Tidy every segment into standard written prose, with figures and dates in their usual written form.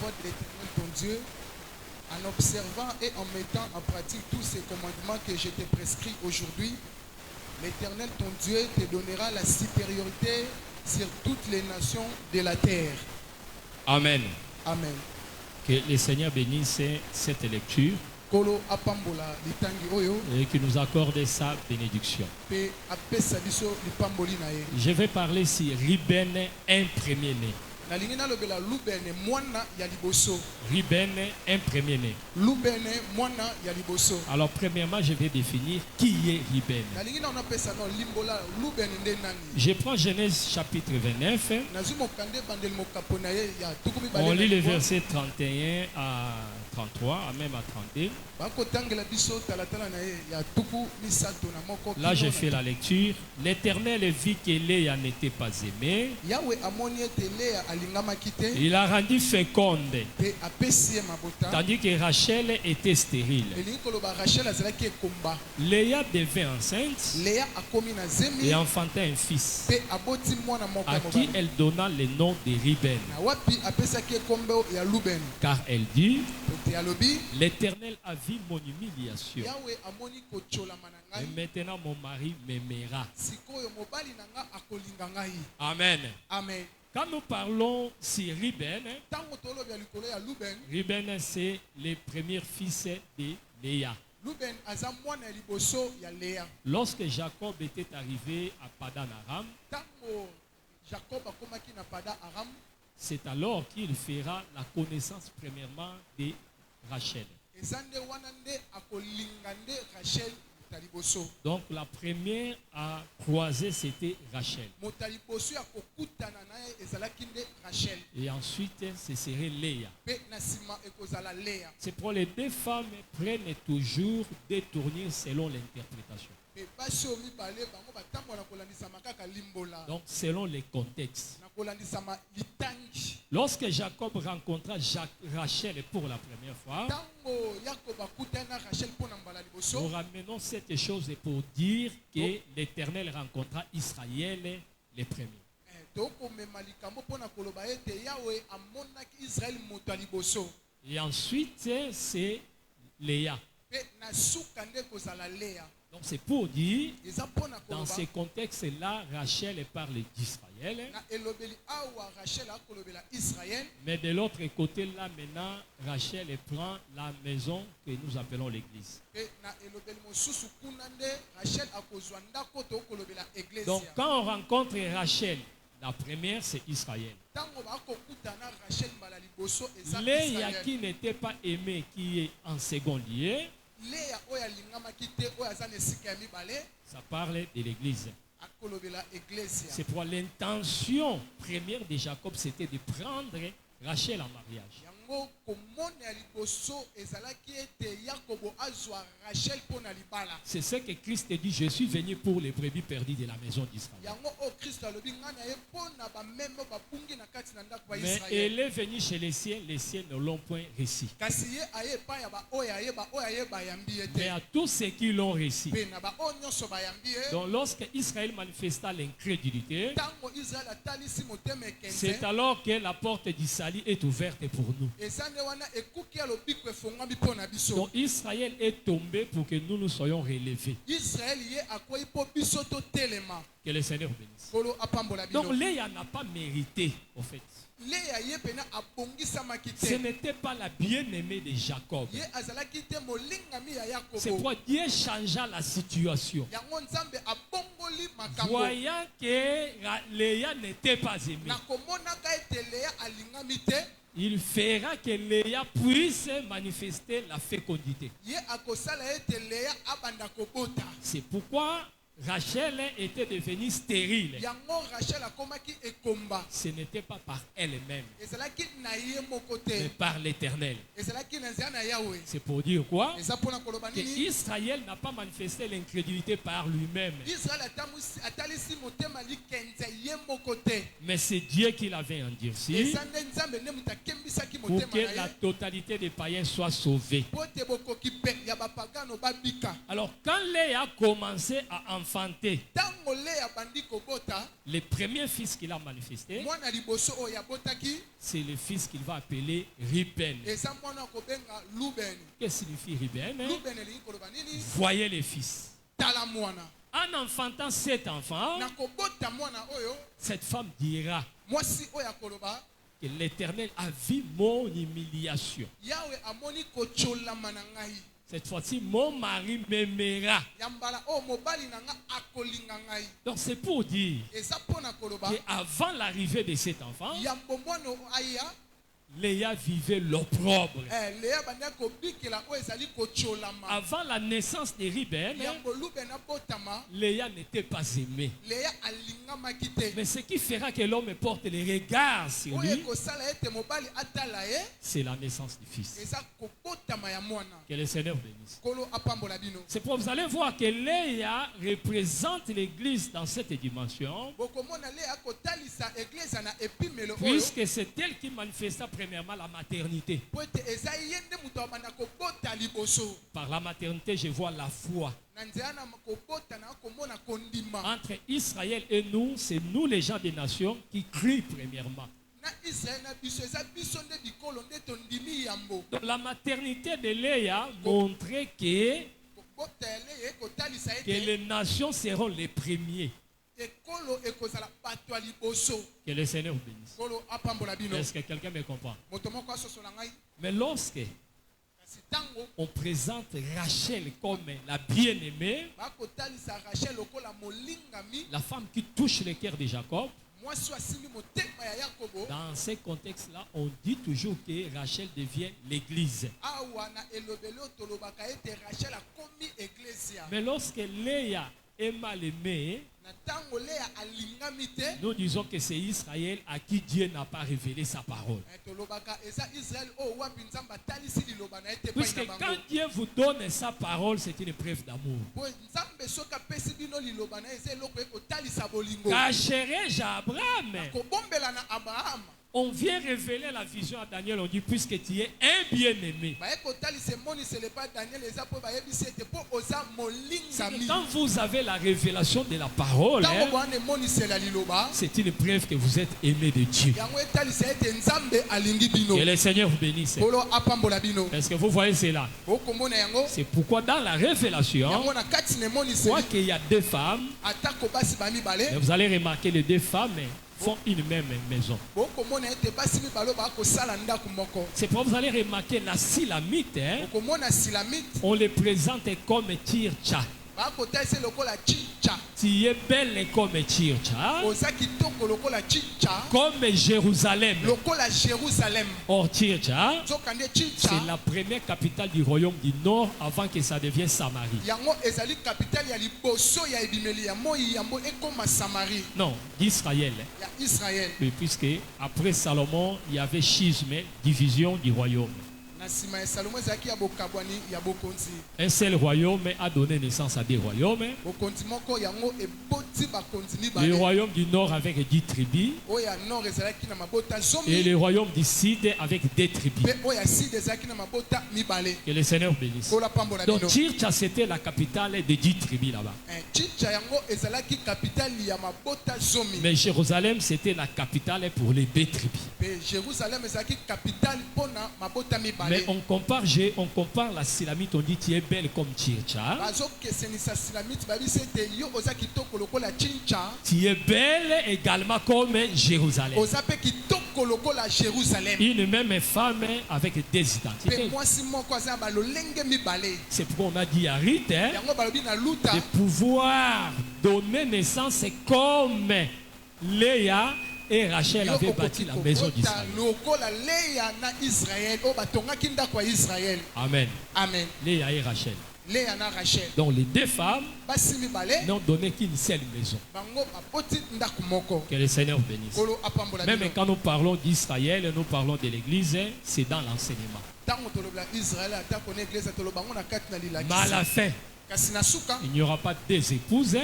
voix de l'Éternel ton Dieu, en observant et en mettant en pratique tous ces commandements que je t'ai prescrits aujourd'hui, l'Éternel ton Dieu te donnera la supériorité sur toutes les nations de la terre. Amen. Amen. Que le Seigneur bénisse cette lecture Kolo apambola litangi oyo et qu'il nous accorde sa bénédiction. pe apesa biso lipamboli na ye. Je vais parler sur Ruben, un premier-né. Nalingi nalobela Lubene mwana ya liboso. Ruben, un premier-né. Lubene mwana ya liboso. Alors, premièrement, je vais définir qui est Ruben. Nalingi na onapesa no limbola Lubene nde nani. Je prends Genèse chapitre 29. Nazu mokande bandeli mokapo na ye ya tukumi On balé. lit les versets 31 à 33, même à 32. Bakotangela biso talatala na ye ya tuku misato na moko. Là, je fais la lecture. L'Éternel vit que Léa n'était pas aimée. Yahweh amoni ete Lea alingama kite Il a rendu féconde, pe apesi ye mabota. tandis que Rachel était stérile. Elingi koloba Rachel azalaki ekomba. Léa devint enceinte Lea akomi na zemi et enfanta un fils, pe aboti mwana moko à ya qui mobali. elle donna le nom de Ruben, Na wapi apesaki ekombo ya Luben. car elle dit, Ete alobi l'Éternel a vu mon humiliation, Yahweh amoni kocholama na et ngai. maintenant mon mari m'aimera. Sikoyo mobali na nga akolinga ngai. Amen. Amen. Quand nous parlons sur Ruben, Tango tolobi ya likolo ya Luben, Ruben c'est le premier fils de Léa. Luben aza mwana ya liboso ya Lea. Lorsque Jacob était arrivé à Padan Aram, Tango Jacob akomaki na Pada Aram, c'est alors qu'il fera la connaissance premièrement de Rachel. eza nde wana nde akolinga nde Rachel moto ya liboso. Donc la première à croiser c'était Rachel. Moto ya liboso ya kokutana na ye ezalaki nde Rachel. Et ensuite ce serait Léa. Pe na nsima ekozala Lea. C'est pour les deux femmes prennent toujours des tournures selon l'interprétation. Pe basi oyo mibale bango batambola kolandisama kaka limbola. Donc selon les contextes. Na kolandisama litangi. Lorsque Jacob rencontra Rachel pour la première fois, Tango Yakob akutana na Rachel pona mbala nous liboso. ramenons cette chose pour dire que l'Éternel rencontra Israël les premiers. Tokomema likambo pona koloba ete Yahweh amonaki Israël moto ya liboso. Et ensuite c'est Léa. Pe na suka nde kozala Lea. Donc c'est pour dire, Eza pona dans koloba ces contextes-là, Rachel parle d'Israël. na elobeli awa Rachel akolobela Israël. Mais de l'autre côté, là maintenant, Rachel prend la maison que nous appelons l'église. Pe na elobeli mosusu kuna nde Rachel akozwa ndako to kolobela église. Donc quand on rencontre Rachel, la première c'est Israël. Tango bakokutana Rachel mbala liboso eza Léa Israël. qui n'était pas aimée, qui est en second lieu, Lea oyo alingamaki te oyo aza na esika ya mibale ça parle de l'église. akolobela église. C'est pour l'intention première de Jacob, c'était de prendre Rachel en mariage. Yango komona ya liboso ezalaki ete Yakobo azwa Rachel pona libala. C'est ce que Christ dit, je suis venu pour les brebis perdues de la maison d'Israël. Yango o Kristo alobi ngana ye pona ba meme bapungi na kati na ndako ba Mais Israël. elle est venue chez les siens ne l'ont point réussi. Kasi ye aye pa ya ba oya ye ba oya ye ba yambi Mais ete. à tous ceux qui l'ont réussi. Pe na ba o nyonso ba yambi ye. Donc lorsque Israël manifesta l'incrédulité, Tango Israël atalisi motema ekenze. c'est alors que la porte du salut est ouverte pour nous. Eza nde wana ekuki ya lobiko efongwami pona biso. Donc Israël est tombé pour que nous nous soyons relevés. Israël ye akoyi po biso to telema. Que le Seigneur bénisse. Kolo apambola bino. Donc Léa n'a pas mérité, en fait. Lea ye pena abongisamaki Ce te. n'était pas la bien-aimée de Jacob. Ye azalaki te molingami ya C'est Yakobo. pourquoi Dieu changea la situation. Yango nzambe abongoli makambo. Voyant que Léa n'était pas aimée, Na komonaka ete Lea alingami te. il fera que Léa puisse manifester la fécondité. Ye akosala ete Lea abanda kobota. C'est pourquoi Rachel était devenue stérile. Yango Rachel akomaki ekomba. Ce n'était pas par elle-même, Ezalaki na ye moko mais te. par l'Éternel. Ezalaki na nzela na Yahweh. C'est pour dire quoi? Eza pona koloba Que nini? Israël n'a pas manifesté l'incrédulité par lui-même, Israël atalisi motema likenze ye moko te. mais c'est Dieu qui l'avait endurci Eza nde nzambe nde moto akembisaki pour motema que na la ye. totalité des païens soit sauvée. Po te bokoki pe ya bapaya bapagano babika. Alors, quand Léa a commencé à enfanter Tango Léa bandi kobota, le premier fils qu'il a manifesté, mwana liboso oyo abotaki, c'est le fils qu'il va appeler Ruben. eza mwana kobenga Luben. Qu'est-ce que signifie Ruben? Luben elingi koloba nini? Voyez les fils. Tala mwana. En enfantant cet enfant, Na kobota mwana oyo, cette femme dira mwasi oyo akoloba, que l'Éternel a vu mon humiliation. Yahweh amoni kocholama na ngai. Cette fois-ci, mon mari m'aimera. Yambala o mobali na nga akolinga ngai. Donc c'est pour dire Eza pona koloba, qu'avant l'arrivée de cet enfant, yambo mwana aya, Léa vivait l'opprobre. Léa banda kobikela oyo ezali kocholama. Avant la naissance de Ruben, Yambo Luben abotama, Léa n'était pas aimée. Léa alingamaki te. Mais ce qui fera que l'homme porte les regards sur Oyo lui, ekosala ete mobali atala ye, c'est la naissance du fils. eza kobotama ya mwana. Que le Seigneur bénisse. Kolo apambola bino. C'est pour vous allez voir que Léa représente l'église dans cette dimension, Bokomona Léa kotalisa église na epimelo oyo. puisque c'est elle qui manifesta premièrement la maternité. Po ete eza ye nde moto abanda kobota liboso. Par la maternité, je vois la foi. Na nzela na kobota na komona kondima. Entre Israël et nous, c'est nous les gens des nations qui crient premièrement. Na Israël na biso eza biso nde bikolo nde tondimi yambo. Donc la maternité de Léa montrait que Kobota ele kotalisa les ete nations seront les premiers. ekolo ekozala bato ya liboso. Que le Seigneur bénisse. Kolo apambola bino. Est-ce que quelqu'un me comprend? Moto moko asosola ngai. Mais lorsque Kasi tango on présente Rachel comme la bien-aimée, bakotalisa Rachel lokola molingami, la femme qui touche le cœur de Jacob, mwasi asimbi motema ya Yakobo, dans ces contextes-là, on dit toujours que Rachel devient l'église. awa na elobeli oyo tolobaka ete Rachel akomi eglesia. Mais lorsque Léa est mal aimée, Na tango Léa alingami te, nous disons que c'est Israël à qui Dieu n'a pas révélé sa parole. tolobaka eza Israël oyo wapi Nzambe atalisi liloba na ete Puisque pai na quand bango. Dieu vous donne sa parole, c'est une preuve d'amour. Po Nzambe soki apesi bino liloba na ye eza eloko ekotalisa bolingo. Cacherai-je à Abraham? Kobombela na Abraham. On vient révéler la vision à Daniel, on dit puisque tu es un bien-aimé. Baye kotalisa emonisele pa Daniel eza po bayebisi ete po oza molingami. Quand vous avez la révélation de la parole, Tango bwana emonisele ya liloba, c'est une preuve que vous êtes aimé de Dieu. yango etalisa ete Nzambe alingi bino. Que le Seigneur vous bénisse. Kolo apambola bino. Est-ce que vous voyez cela? Okomona yango. C'est pourquoi dans la révélation, Yango na kati na on voit emonisele qu'il y a deux femmes, atako basi bamibale. et vous allez remarquer les deux femmes font une même maison. Bokomona ete basi mibale bakosala ndako moko. C'est pourquoi vous allez remarquer la Silamite, Okomona Silamite on les présente comme Tircha. bakotalisa lokola chicha. Tu es belle comme Tircha, Oza kitoko lokola chicha. comme Jérusalem. Lokola Jérusalem. Or Tircha, Zokande chicha. c'est la première capitale du royaume du Nord avant que ça devienne Samarie. Yango ezali capitale ya liboso ya ebimeli ya moi yambo ekoma Samarie Non, d'Israël. ya Israël. Oui, puisque après Salomon, il y avait schisme, division du royaume. Na sima ya Salomo ezalaki ya bokabwani ya bokonzi. Un seul royaume a donné naissance à des royaumes. Bokonzi moko yango eboti bakonzi Le mibale. royaume du Nord avec 10 tribus Oyo ya nord ezalaki na mabota et zomi. le royaume du Sud avec 2 tribus. Pe oyo ya sud ezalaki na mabota mibale. Que le Seigneur bénisse. Kola pambola Donc bino. Tircha, c'était la capitale des 10 tribus là-bas. Chicha yango ezalaki capitale ya mabota zomi. Mais Jérusalem, c'était la capitale pour les 2 tribus. Pe Jérusalem ezalaki capitale pona mabota mibale. Mais on compare la Silamite, on dit tu es belle comme Tircha. Bazokesenisa Silamite babisi ete yo oza kitoko lokola chicha. Tu es belle également comme Jérusalem. Oza pe kitoko lokola Jérusalem. Une même femme avec 2 Pe identités. mwasi moko aza balolenge mibale. C'est pourquoi on a dit à Rite Yango balobi na luta de pouvoir donner naissance comme Léa et Rachel yo avaient bâti okoki la maison kokota d'Israël. lokola Léa na Israël oyo batongaki ndako ya Israël. Amen. Amen. Léa et Rachel. Léa na Rachel Donc les 2 femmes basi mibale n'ont donné qu'une seule maison. bango baboti ndako moko. Que le Seigneur bénisse. Kolo apambola bino. Même quand nous parlons d'Israël, nous parlons de l'Église, c'est dans l'enseignement. Tango tolobela Israël atako na église tolobango na kati na Mais à la lilakisi. fin, Kasi na suka il n'y aura pas 2 épouses,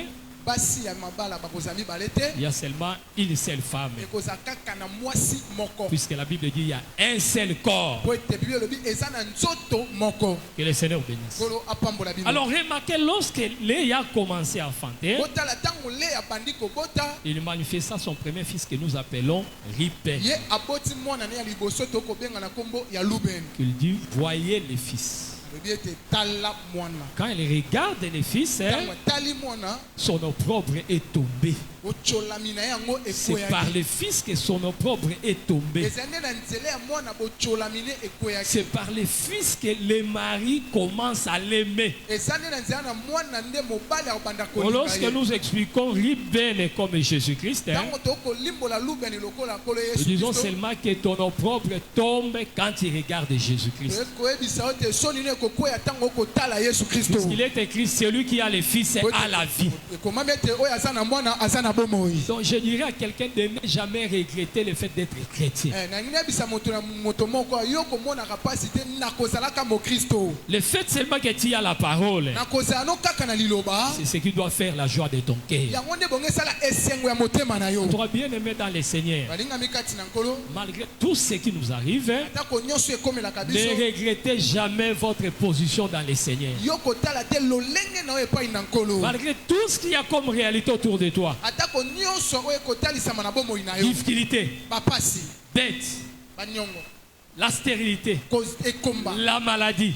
basi ya mabala bakozami balete. Il y a seulement une seule femme. Ekozaka kana mwasi moko. Puisque la Bible dit il y a un seul corps. Po ete Bible lobi ezana nzoto moko. Que le Seigneur bénisse. Kolo apambola bino. Alors remarquez, lorsque Léa a commencé à enfanter, Botala tango Léa bandi kobota. il manifesta son premier fils que nous appelons Ripé. Ye aboti mwana ne ya liboso to kobenga na kombo ya Luben. Il dit voyez les fils. Lobi ete tala mwana. Quand il regarde les fils, Tango tali mwana. son opprobre est tombé. C'est par le fils que son opprobre est tombé. C'est par le fils que le mari commence à l'aimer. Lorsque nous expliquons Ruben comme Jésus-Christ, nous disons seulement que ton opprobre tombe quand il regarde Jésus-Christ. Puisqu'il est écrit, celui qui a le fils a la vie. Donc je dirais à quelqu'un de ne jamais regretter le fait d'être chrétien. Le fait seulement que tu as la parole, c'est ce qui doit faire la joie de ton cœur. Toi bien aimé dans le Seigneur, malgré tout ce qui nous arrive, ne regrettez jamais votre position dans le Seigneur. Malgré tout ce qu'il y a comme réalité autour de toi, difficulté, dette, la stérilité, la maladie,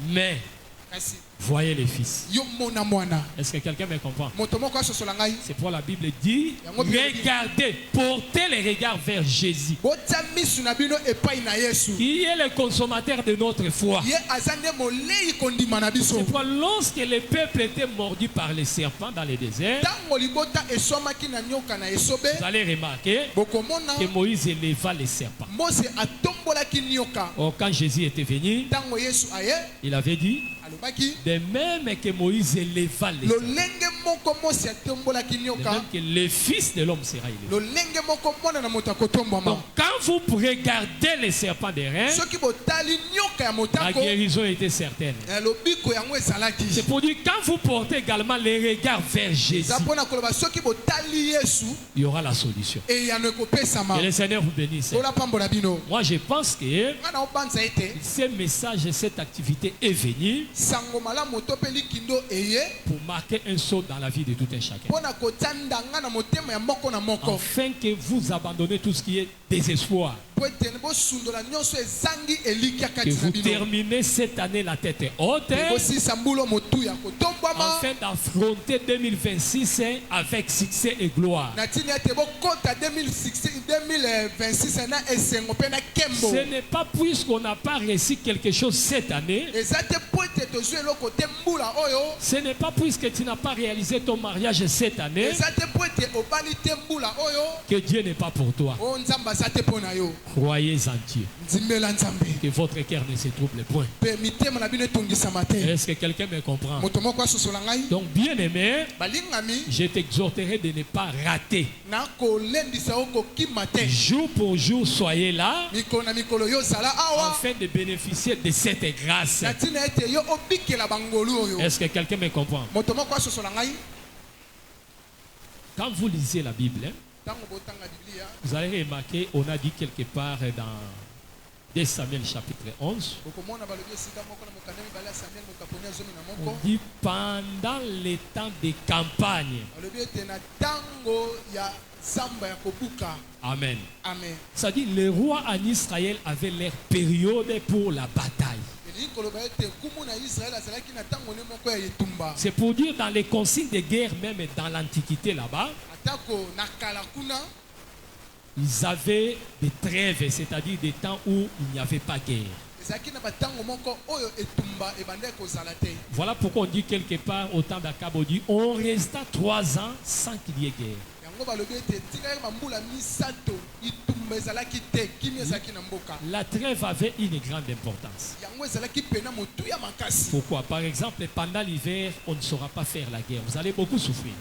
mais voyez les fils. Est-ce que quelqu'un me comprend? C'est pour la Bible dit regardez, portez les regards vers Jésus, qui est le consommateur de notre foi. C'est pour lorsque le peuple était mordu par les serpents dans le désert, vous allez remarquer que Moïse éleva les serpents. Or, quand Jésus était venu, il avait dit de même que Moïse éleva les serpents, de même que le Fils de l'homme sera élevé. Donc quand vous regardez les serpents des reins, la guérison était certaine. C'est pour dire quand vous portez également les regards vers Jésus, il y aura la solution. Que le Seigneur vous bénisse. Moi je pense que ce message et cette activité est venu pour marquer un saut dans la vie de tout un chacun, afin que vous abandonnez tout ce qui est désespoir, que vous terminez cette année la tête haute, afin d'affronter 2026 avec succès et gloire. Ce n'est pas puisqu'on n'a pas réussi quelque chose cette année, ce n'est pas puisque tu n'as pas réalisé ton mariage cette année que Dieu n'est pas pour toi. Croyez en Dieu, que votre cœur ne se trouble point. Est-ce que quelqu'un me comprend? Donc bien aimé, je t'exhorterai de ne pas rater. Jour pour jour, soyez là afin de bénéficier de cette grâce. Est-ce que quelqu'un me comprend? Quand vous lisez la Bible, vous allez remarquer, on a dit quelque part dans 2 Samuel chapitre 11, on dit pendant les temps de campagne. Amen. Ça dit les rois en Israël avaient leur période pour la bataille. C'est pour dire dans les consignes de guerre, même dans l'Antiquité là-bas, ils avaient des trêves, c'est-à-dire des temps où il n'y avait pas guerre. Voilà pourquoi on dit quelque part au temps d'Akab, on dit on resta 3 ans sans qu'il y ait guerre. La trêve avait une grande importance. Pourquoi? Par exemple, pendant l'hiver, on ne saura pas faire la guerre. Vous allez beaucoup souffrir.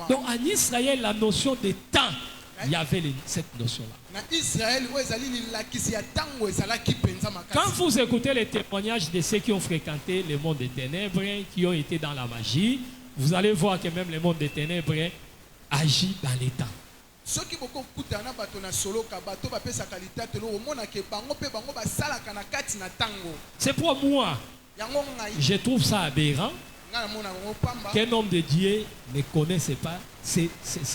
Donc en Israël, la notion de temps il y avait cette notion-là. Quand vous écoutez les témoignages de ceux qui ont fréquenté le monde des ténèbres, qui ont été dans la magie, vous allez voir que même le monde des ténèbres agit dans les temps. C'est pour moi, je trouve ça aberrant qu'un homme de Dieu ne connaisse pas ce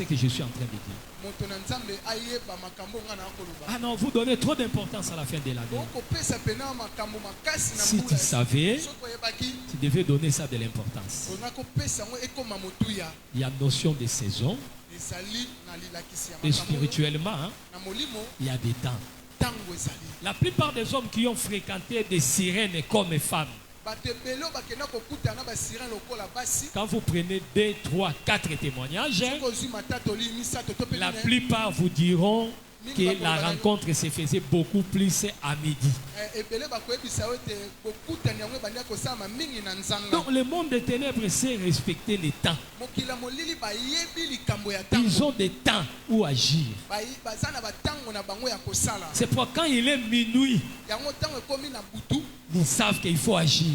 que je suis en train de dire. Ah non, vous donnez trop d'importance à la fin de l'année. Si tu savais, tu devais donner ça de l'importance. Il y a notion de saison. Et spirituellement, il y a des temps. La plupart des hommes qui ont fréquenté des sirènes comme femmes, quand vous prenez 2, 3, 4 témoignages, la plupart vous diront que la rencontre se faisait beaucoup plus à midi. Donc le monde des ténèbres sait respecter les temps. Ils ont des temps où agir. C'est pourquoi quand il est minuit, ils savent qu'il faut agir.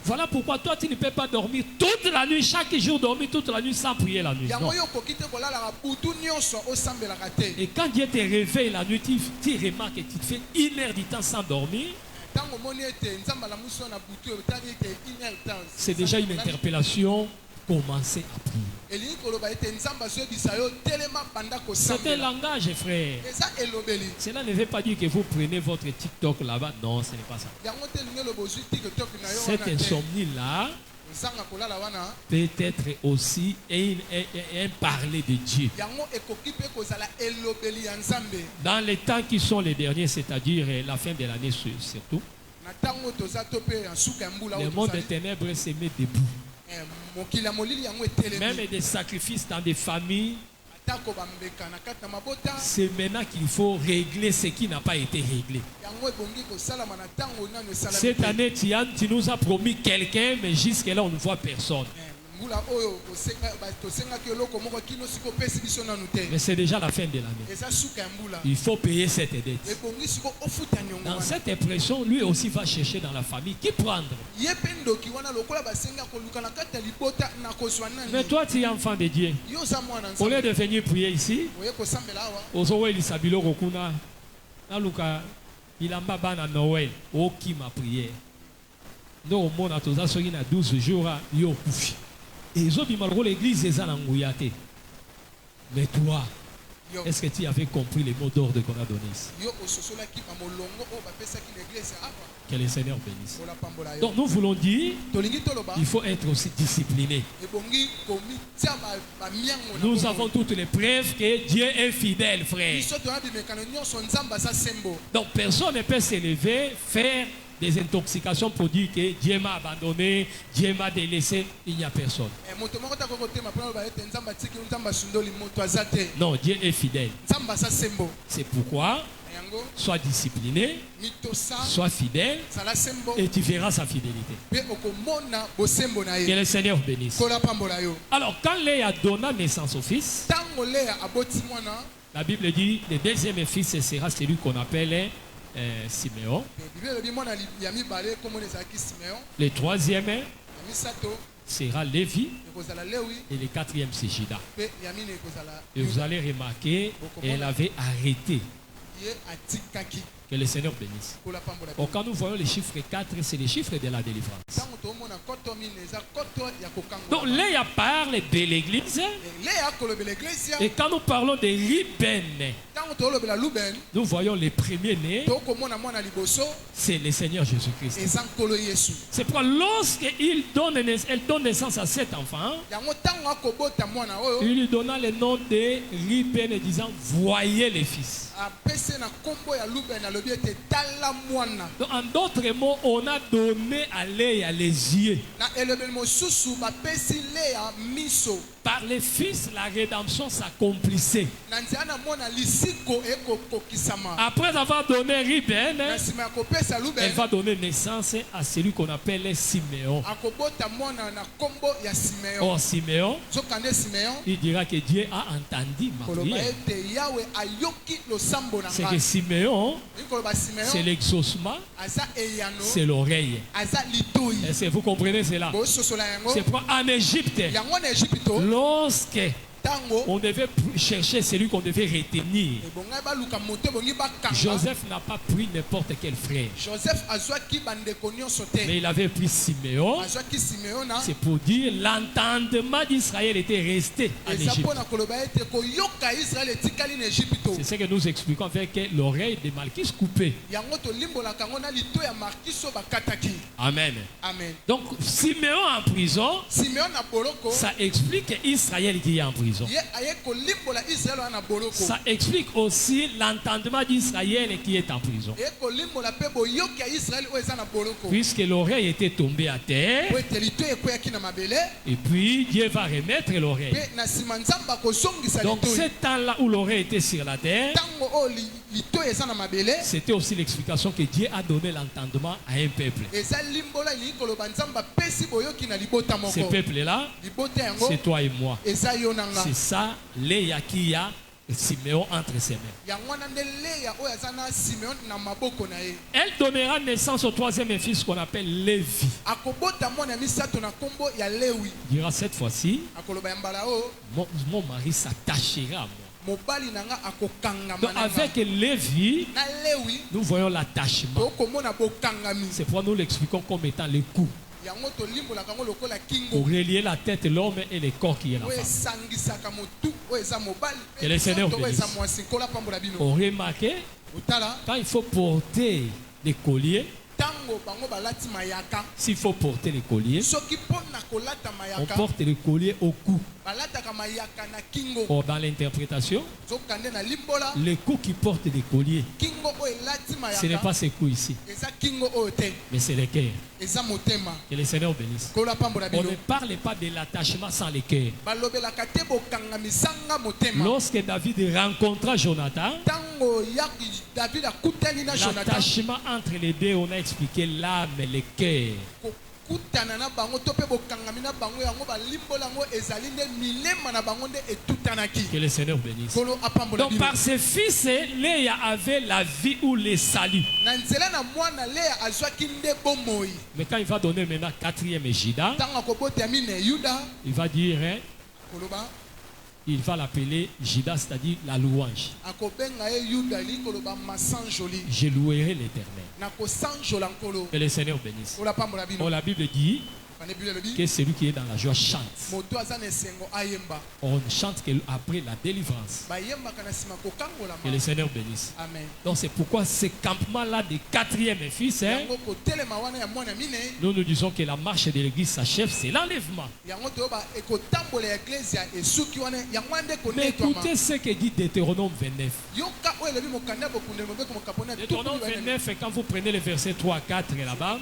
Voilà pourquoi toi tu ne peux pas dormir toute la nuit, chaque jour dormir toute la nuit sans prier la nuit. Non. Et quand Dieu te réveille la nuit, tu remarques que tu fais 1 heure du temps sans dormir. C'est déjà une interpellation. Commencez à prier. C'est un langage, frère. Cela ne veut pas dire que vous prenez votre TikTok là-bas. Non, ce n'est pas ça. Cette insomnie-là peut être aussi un parler de Dieu. Dans les temps qui sont les derniers, c'est-à-dire la fin de l'année surtout, le monde des ténèbres se met debout. Même des sacrifices dans des familles, c'est maintenant qu'il faut régler ce qui n'a pas été réglé. Cette année, tu nous as promis quelqu'un, mais jusque-là, on ne voit personne. Mais c'est déjà la fin de l'année. Il faut payer cette dette. Dans cette impression, lui aussi va chercher dans la famille qui prendre. Mais toi, tu es enfant de Dieu. Au lieu de venir prier ici, il a ma Noël. Oh, qui m'a prié. Nous, au monde, on a 12 jours. Et ils ont dit que l'église est en Angouillate. Mais toi, est-ce que tu avais compris les mots d'ordre qu'on a donnés ici? Que le Seigneur bénisse. Donc nous voulons dire, il faut être aussi discipliné. Nous avons toutes les preuves que Dieu est fidèle, frère. Donc personne ne peut s'élever, faire des intoxications pour dire que Dieu m'a abandonné, Dieu m'a délaissé. Il n'y a personne. Non, Dieu est fidèle. C'est pourquoi sois discipliné, sois fidèle, et tu verras sa fidélité. Que le Seigneur bénisse. Alors, quand Léa donna naissance au fils, la Bible dit le deuxième fils sera celui qu'on appelle Siméon. Le troisième sera Lévi. Et le quatrième c'est Juda. Et vous allez remarquer, elle avait arrêté. Que le Seigneur bénisse. Quand nous voyons les chiffres 4, c'est les chiffres de la délivrance. Donc Léa parle de l'église. Et quand nous parlons de Ruben, nous voyons les premiers nés. C'est le Seigneur Jésus-Christ. C'est pourquoi lorsqu'elle donne naissance à cet enfant, il lui donna le nom de Ruben disant voyez les fils. Donc, en d'autres mots, on a donné à Léa les yeux. par les fils, la rédemption s'accomplissait. Après avoir donné Ruben, elle va donner naissance à celui qu'on appelle Siméon. Or, Siméon, il dira que Dieu a entendu ma prière. C'est que Siméon, c'est l'exaucement, c'est l'oreille. Est-ce que vous comprenez cela? C'est pour en Égypte, lorsque on devait chercher celui qu'on devait retenir, Joseph n'a pas pris n'importe quel frère, mais il avait pris Siméon. C'est pour dire l'entendement d'Israël était resté en Égypte. C'est ce que nous expliquons avec l'oreille de Malchus coupée. Amen. Donc Siméon en prison, ça explique Israël qui est en prison. Ça explique aussi l'entendement d'Israël qui est en prison. Puisque l'oreille était tombée à terre, et puis Dieu va remettre l'oreille. Donc ce temps-là où l'oreille était sur la terre, c'était aussi l'explication que Dieu a donné l'entendement à un peuple. Ce peuple-là, c'est toi et moi. C'est ça, Léa qui a Siméon entre ses mains. Elle donnera naissance au troisième fils qu'on appelle Lévi. Il dira cette fois-ci, mon mari s'attachera à moi. Donc avec Lévi, nous voyons l'attachement. C'est pourquoi nous l'expliquons comme étant le cou. Pour relier la tête, l'homme et le corps qui est la femme. Que le Seigneur bénisse. On remarque, quand il faut porter des colliers, s'il faut porter les colliers, on porte les colliers au cou. Or, dans l'interprétation, les coups qui portent des colliers, ce n'est pas ces coups ici, mais c'est les cœurs. Que le Seigneur bénisse. On ne parle pas de l'attachement sans les cœurs. Lorsque David rencontra Jonathan, l'attachement entre les deux, on a expliqué l'âme et le cœur. Que le Seigneur bénisse. Donc par ses fils, Léa avait la vie ou le salut. Mais quand il va donner maintenant quatrième Juda, il va dire, il va l'appeler Juda, c'est-à-dire la louange. Je louerai l'Éternel. Que le Seigneur bénisse. Or, la Bible dit que celui qui est dans la joie chante. On chante après la délivrance. Que le Seigneur bénisse. Donc c'est pourquoi ce campement-là des quatrième fils, nous disons que la marche de l'église s'achève, c'est l'enlèvement. Mais écoutez ce que dit Deutéronome 29. Deutéronome 29, quand vous prenez les versets 3 à 4 là-bas,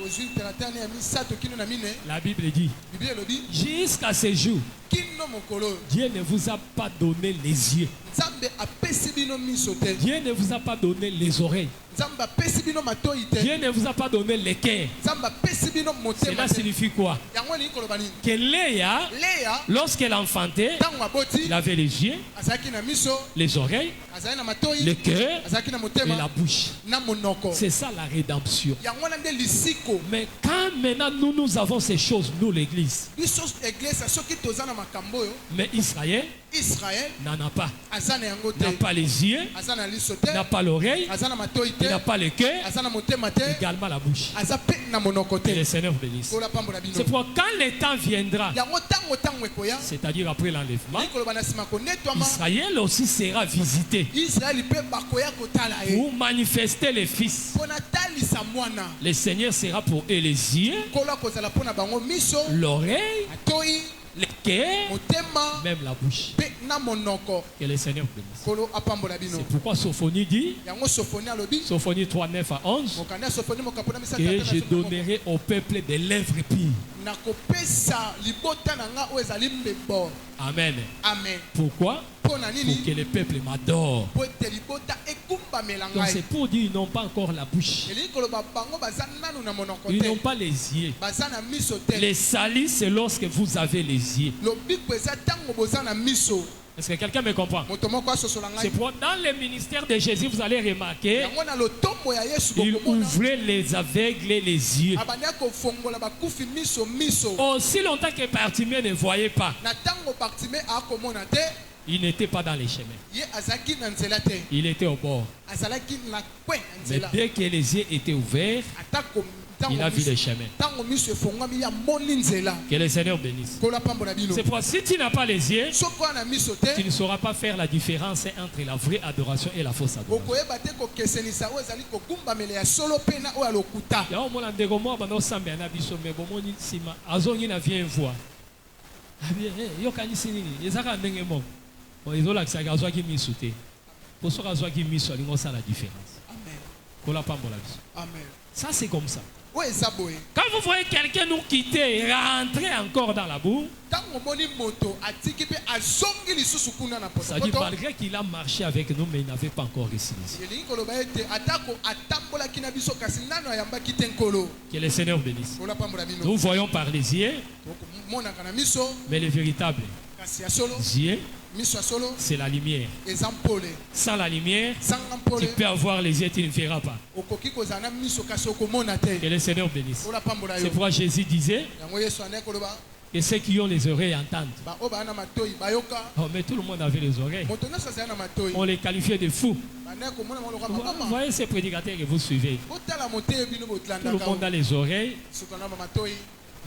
la Bible dit, jusqu'à ce jour, Dieu ne vous a pas donné les yeux. Dieu ne vous a pas donné les oreilles. Dieu ne vous a pas donné les cœurs. Cela signifie quoi? Que Léa, lorsqu'elle enfantait, il avait les yeux, les oreilles, le cœur et la bouche. C'est ça la rédemption. Mais quand maintenant nous avons ces choses, nous l'église, mais Israël n'en a pas. N'a pas les yeux, n'a pas l'oreille, n'a pas le cœur, également la bouche. Que le Seigneur bénisse. C'est pourquoi quand le temps viendra, c'est-à-dire après l'enlèvement, Israël aussi sera visité pour manifester les fils. Le Seigneur sera pour eux les yeux, l'oreille, le cœur, même la bouche. Que le Seigneur bénisse. C'est pourquoi Sophonie dit, Sophonie 3, 9 à 11, que je donnerai au peuple des lèvres pures. Amen. Amen. Pourquoi? Pour que le peuple m'adore. Donc c'est pour dire qu'ils n'ont pas encore la bouche. Ils n'ont pas les yeux. Les salis, c'est lorsque vous avez les yeux. Est-ce que quelqu'un me comprend? C'est pour dans le ministère de Jésus, vous allez remarquer, il ouvrait les aveugles et les yeux. Aussi longtemps que Bartimée ne voyait pas, il n'était pas dans les chemins. Il était au bord. Mais dès que les yeux étaient ouverts, il a vu les chemins. Que le Seigneur bénisse. C'est pourquoi si tu n'as pas les yeux, tu ne sauras pas faire la différence entre la vraie adoration et la fausse adoration. Ça c'est comme ça. Quand vous voyez quelqu'un nous quitter et rentrer encore dans la boue, ça dit malgré qu'il a marché avec nous, mais il n'avait pas encore réussi. Que le Seigneur bénisse. Nous voyons par les yeux, mais les véritables yeux, c'est la lumière. Sans la lumière, tu peux avoir les yeux, tu ne verras pas. Que le Seigneur bénisse. C'est pourquoi Jésus disait que ceux qui ont les oreilles entendent. Oh, mais tout le monde avait les oreilles. On les qualifiait de fous. Vous voyez ces prédicateurs que vous suivez. Tout le monde a les oreilles.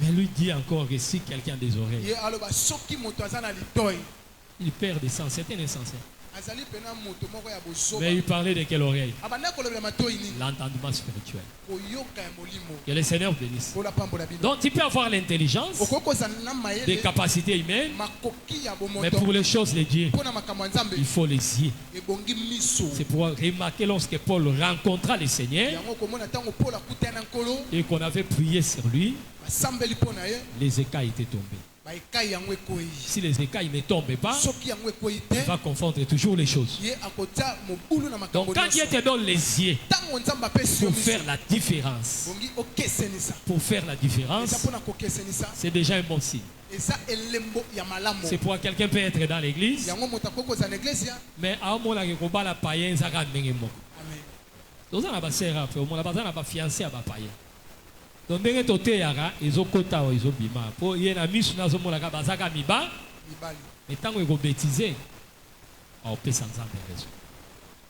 Mais lui dit encore que si quelqu'un a des oreilles, il perd des sens. C'est insensé. Mais il parlait de quelle oreille? L'entendement spirituel. Que le Seigneur bénisse. Donc tu peux avoir l'intelligence, des capacités humaines, mais pour les choses de Dieu, il faut les yeux. C'est pour remarquer lorsque Paul rencontra le Seigneur et qu'on avait prié sur lui, les écailles étaient tombés. Si les écailles ne tombent pas, il va confondre toujours les choses. Donc quand Dieu te donne les yeux pour faire la différence, c'est déjà un bon signe. C'est pourquoi quelqu'un peut être dans l'église, mais à un moment où il y a païen, il y a un fiancé à païen. Donc, ils ont kota ils ont bima. Pour y a mis na zomo la bazaka miba. Mais tant que bêtiser, on peut sans raison.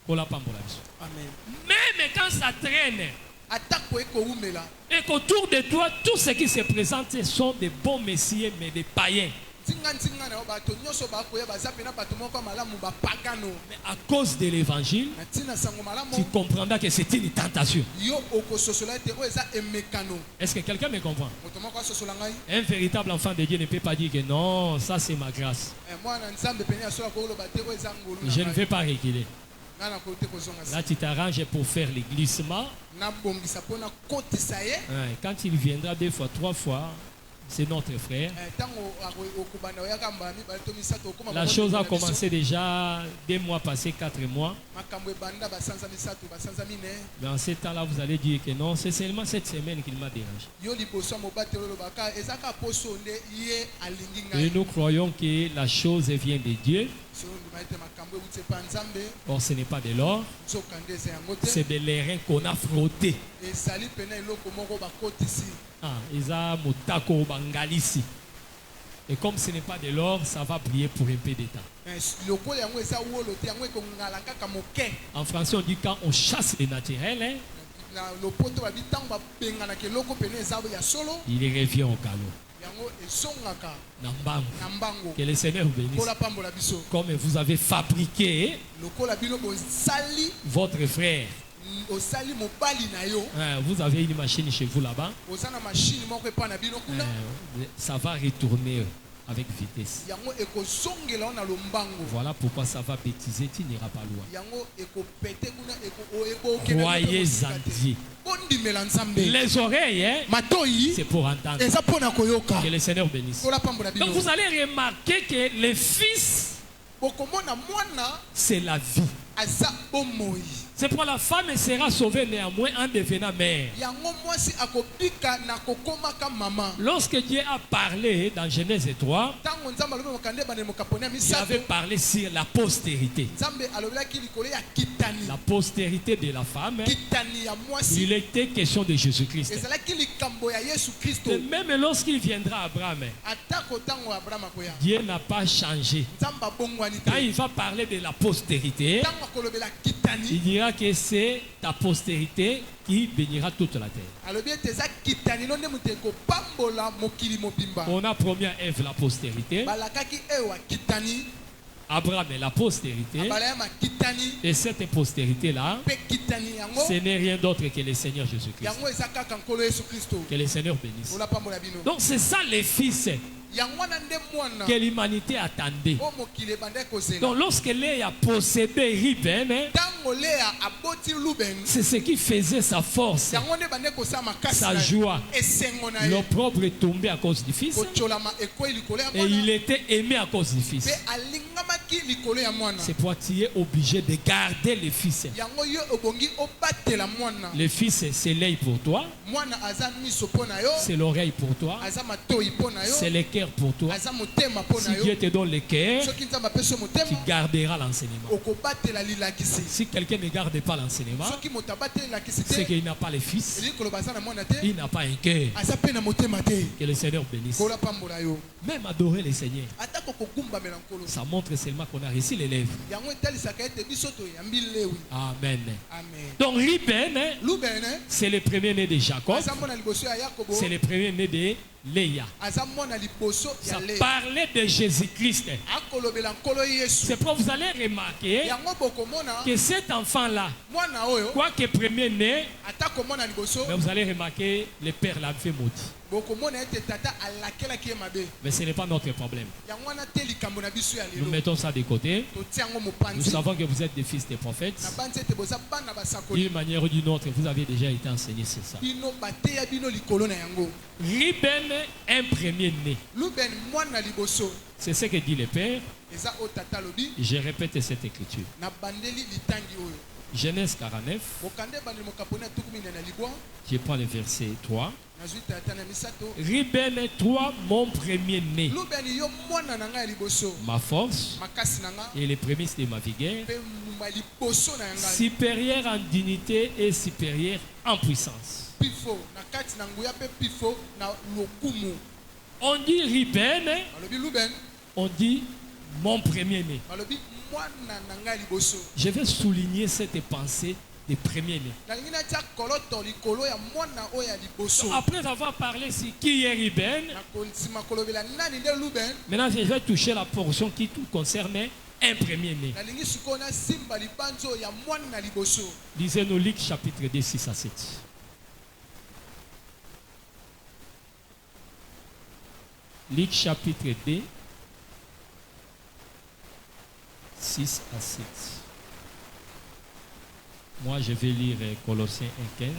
Pour la pambola. Amen. Même quand ça traîne, et qu'autour de toi, tout ce qui se présente sont des bons messieurs, mais des païens. Mais à cause de l'évangile, tu comprendras que c'est une tentation. Est-ce que quelqu'un me comprend? Un véritable enfant de Dieu ne peut pas dire que non, ça c'est ma grâce. Je ne vais pas reculer. Là, tu t'arranges pour faire les glissements. Quand il viendra 2 fois, 3 fois, c'est notre frère. La chose a commencé déjà 2 mois passés, 4 mois. Mais en ce temps-là, vous allez dire que non, c'est seulement cette semaine qu'il m'a dérangé. Et nous croyons que la chose vient de Dieu. Or, ce n'est pas de l'or, c'est de l'airain qu'on a frotté. Et comme ce n'est pas de l'or, ça va briller pour un peu de temps. En français, on dit quand on chasse les naturels, il revient au galop. Que le Seigneur vous bénisse. Comme vous avez fabriqué votre frère, vous avez une machine chez vous là-bas, ça va retourner avec vitesse. Voilà pourquoi ça va bêtiser, tu n'iras pas loin. Croyez en Dieu. Les oreilles, hein, c'est pour entendre. Que le Seigneur bénisse. Donc vous allez remarquer que les fils, c'est la vie. C'est pour la femme, elle sera sauvée néanmoins en devenant mère. Lorsque Dieu a parlé dans Genèse 3, il avait parlé sur la postérité. La postérité de la femme, il était question de Jésus-Christ. Et même lorsqu'il viendra à Abraham, Dieu n'a pas changé. Quand il va parler de la postérité, il dira que c'est ta postérité qui bénira toute la terre. On a promis à Ève la postérité, Abraham est la postérité, et cette postérité-là, ce n'est rien d'autre que le Seigneur Jésus-Christ. Que le Seigneur bénisse. Donc c'est ça les fils que l'humanité attendait. Donc lorsque Léa possédait Ruben, c'est ce qui faisait sa force, sa joie. L'opprobre est tombé à cause du fils, et il était aimé à cause du fils. C'est pourquoi tu es obligé de garder le fils. Le fils, c'est l'œil pour toi, c'est l'oreille pour toi, c'est le cœur pour toi. Si Dieu te donne le cœur, tu garderas l'enseignement. Si quelqu'un ne garde pas l'enseignement, c'est qu'il n'a pas le fils, il n'a pas un cœur. Que le Seigneur bénisse. Même adorer le Seigneur, ça montre seulement qu'on a reçu les lèvres. Amen. Donc Ruben, c'est le premier-né de Jacob, c'est le premier-né de Léa. Ça parlait de Jésus-Christ. C'est pour vous allez remarquer que cet enfant-là, quoique premier-né, mais vous allez remarquer le père l'a fait maudit. Mais ce n'est pas notre problème. Nous mettons ça de côté. Nous savons que vous êtes des fils des prophètes. D'une manière ou d'une autre, vous avez déjà été enseigné sur ça. Ruben, un premier-né. C'est ce que dit le Père. Je répète cette écriture. Genèse 49. Je prends le verset 3. Ruben, toi, mon premier-né, ma force et les prémices de ma vigueur, supérieur en dignité et supérieur en puissance. On dit Ruben, on dit mon premier-né. Je vais souligner cette pensée des premiers-nés. Après avoir parlé sur qui est Ruben, maintenant je vais toucher la portion qui concerne un premier-né. Lisez-nous Luc chapitre 2, 6 à 7. Luc chapitre 2, 6 à 7. Moi, je vais lire Colossiens 1, 15.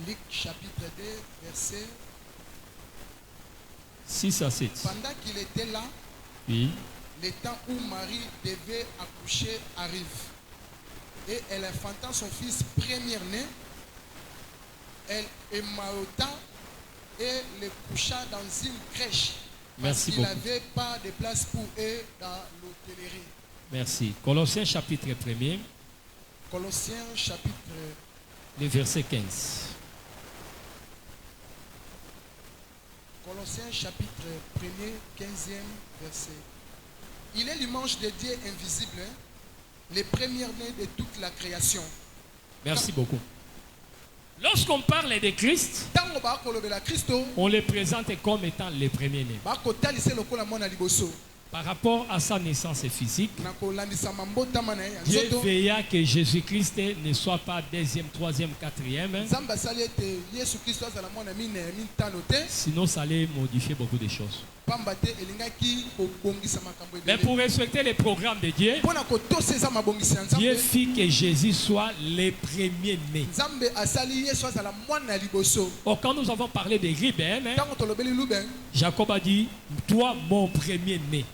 Luc chapitre 2, verset 6 à 7. Pendant qu'il était là, oui, le temps où Marie devait accoucher arrive. Et elle enfantant son fils premier-né, elle émaillota et le coucha dans une crèche. Merci beaucoup. Il n'avait pas de place pour eux dans l'hôtellerie. Merci. Colossiens chapitre 1er. Colossiens chapitre... Le verset 15. Colossiens chapitre 1er, 15e verset. Il est l'image de Dieu invisible, hein? Les premiers-nés de toute la création. Merci beaucoup. Lorsqu'on parle de Christ, on le présente comme étant les premiers-nés. par rapport à sa naissance physique, Dieu veilla que Jésus-Christ ne soit pas deuxième, troisième, quatrième. Sinon, ça allait modifier beaucoup de choses. Mais pour respecter les programmes de Dieu, Dieu fit que Jésus soit le premier-né. Quand nous avons parlé de Ruben, Jacob a dit, toi mon premier-né.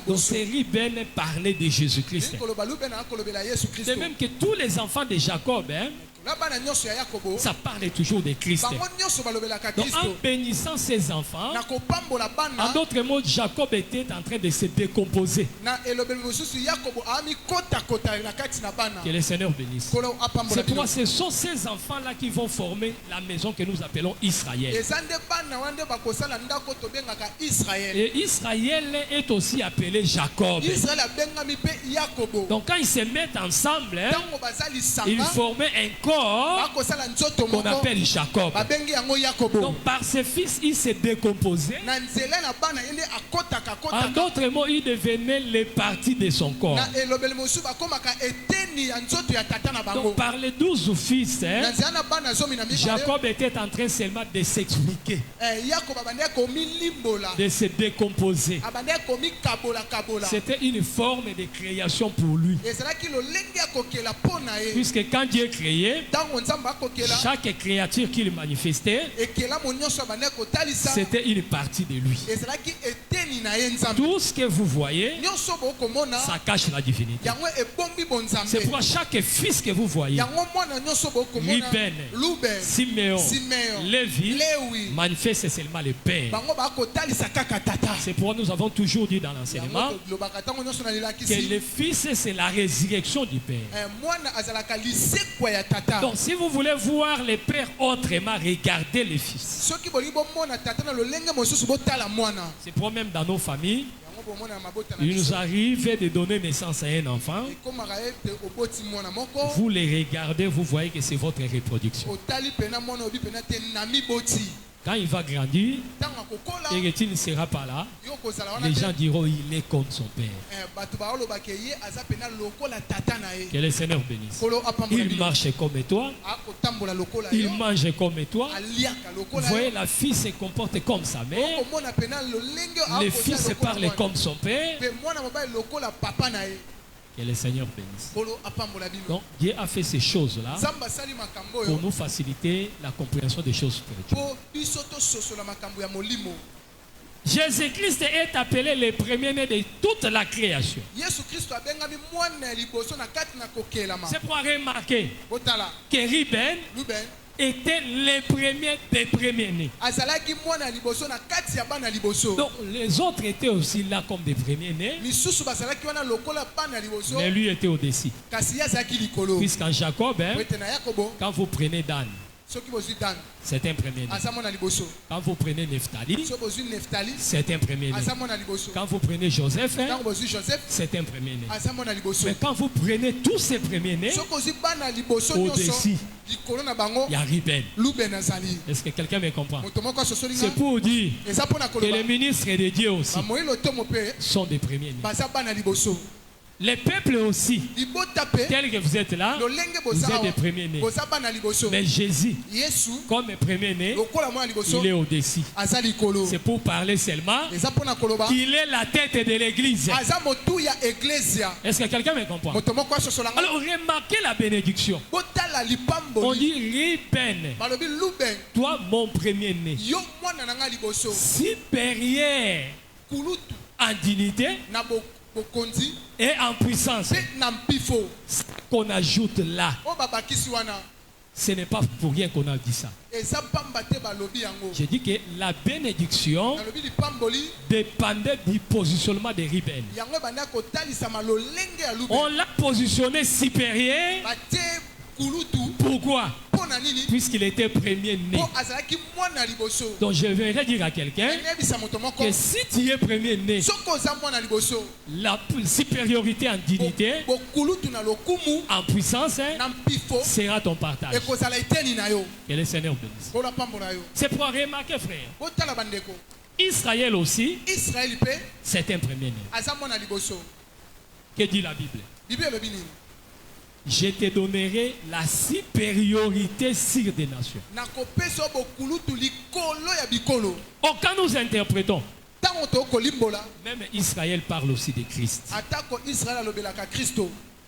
Donc c'est Ruben parlait de Jésus-Christ. De même que tous les enfants de Jacob, ça parle toujours de Christ. Donc en bénissant ses enfants, en d'autres mots, Jacob était en train de se décomposer. Que le Seigneur bénisse. C'est pourquoi ce sont ces enfants-là qui vont former la maison que nous appelons Israël. Et Israël est aussi appelé Jacob. Donc quand ils se mettent ensemble, ils formaient un corps qu'on appelle Jacob. Donc par ses fils, il s'est décomposé. En d'autres mots, il devenait les parties de son corps. Donc par les 12 fils, Jacob était en train seulement de s'expliquer, de se décomposer. C'était une forme de création pour lui. Puisque quand Dieu créait, chaque créature qu'il manifestait, c'était une partie de lui. Tout ce que vous voyez, ça cache la divinité. C'est pourquoi chaque fils que vous voyez, Ruben, Siméon, Lévi, manifeste seulement le Père. C'est pourquoi nous avons toujours dit dans l'enseignement que le Fils, c'est la résurrection du Père. Donc si vous voulez voir le Père autrement, regardez le Fils. C'est pourquoi même dans nos familles, il nous arrive de donner naissance à un enfant. Vous les regardez, vous voyez que c'est votre reproduction. Quand il va grandir et qu'il ne sera pas là, les gens diront il est comme son père. Que le Seigneur bénisse. Il marche comme toi, il mange comme toi. Vous voyez, la fille se comporte comme sa mère, le fils parle comme son père. Que le Seigneur bénisse. Donc Dieu a fait ces choses-là pour nous faciliter la compréhension des choses spirituelles. Jésus-Christ est appelé le premier-né de toute la création. C'est pour remarquer que Ruben était le premier des premiers-nés. Donc les autres étaient aussi là comme des premiers-nés, mais lui était au-dessus. Puisqu'en Jacob, quand vous prenez Dan, c'est un premier-né. Quand vous prenez Nephtali, c'est un premier-né. Quand vous prenez Joseph, c'est un premier-né. Mais quand vous prenez tous ces premiers-nés, au-dessus, il y a Ruben. Est-ce que quelqu'un me comprend? C'est pour dire que les ministres de Dieu aussi sont des premiers-nés. Les peuples aussi, tels que vous êtes là, vous êtes des premiers-nés. Mais Jésus, comme premier-né, il est au-dessus. C'est pour parler seulement qu'il est la tête de l'église. Est-ce que quelqu'un me comprend? Alors remarquez la bénédiction. On dit Ruben, toi mon premier-né, supérieur en dignité et en puissance. Ce qu'on ajoute là, ce n'est pas pour rien qu'on a dit ça. J'ai dit que la bénédiction dépendait du positionnement de Ruben. On l'a positionné supérieur. Pourquoi? Puisqu'il était premier-né. Donc je viendrais dire à quelqu'un que si tu es premier-né, la supériorité en dignité, en puissance, sera ton partage. Que le Seigneur bénisse. C'est pour remarquer, frère, Israël aussi, c'est un premier-né. Que dit la Bible? Je te donnerai la supériorité sur des nations. Oh, quand nous interprétons, même Israël parle aussi de Christ.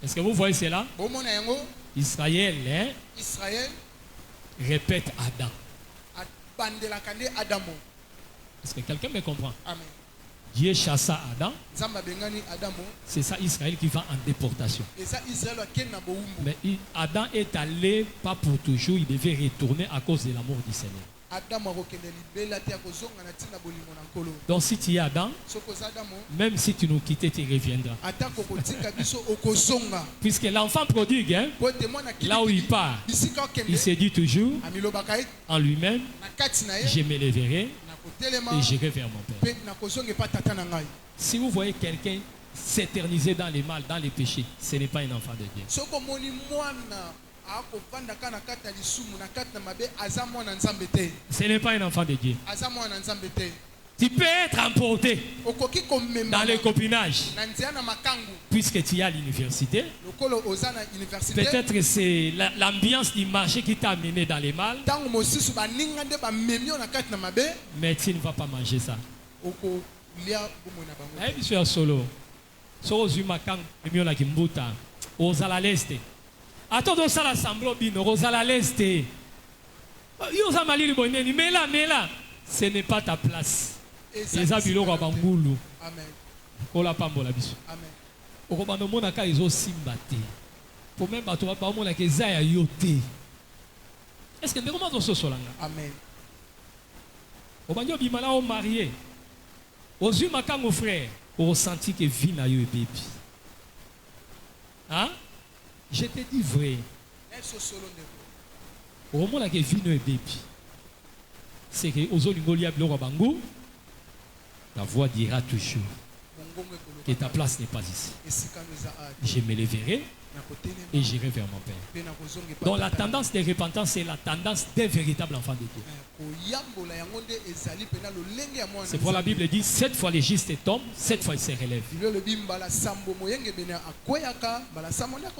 Est-ce que vous voyez cela? Israël, répète Adam. Est-ce que quelqu'un me comprend? Amen. Dieu chassa Adam. C'est ça Israël qui va en déportation. Mais Adam est allé pas pour toujours, il devait retourner à cause de la mort du Seigneur. Donc si tu es Adam, même si tu nous quittes, tu reviendras. Puisque l'enfant prodigue, hein, là où il part, il se dit toujours en lui-même, je me lèverai et j'irai vers mon Père. Si vous voyez quelqu'un s'éterniser dans les mal, dans les péchés, ce n'est pas un enfant de Dieu. Ce n'est pas un enfant de Dieu. Tu peux être emporté dans le copinage puisque tu es à l'université. Peut-être c'est l'ambiance du marché qui t'a amené dans les mal. Mais tu ne vas pas manger ça. Solo. Attends, ça l'assemblée bino, Rosala l'Est. Mais là, ce n'est pas ta place. Les abiloko bangoulou. Amen. Kola pambola biso. Amen. Okobano mona ka izo simbate. Pour même bato ba mona ke za ya yote. Est-ce que ndeko mazo sosolanga? Amen. Obanyo bimala o marié. Ozu makango frère, o senti que vie na yo e bébé. Hein? Je te dis vrai. Au moment où vie no e bébé. C'est que ozo lingolia biloko bango. Ta voix dira toujours que ta place n'est pas ici. Je me lèverai et j'irai vers mon Père. Donc la tendance de repentance, c'est la tendance des véritables enfants de Dieu. C'est pour la Bible dit, 7 fois les justes tombent, 7 fois ils se relèvent.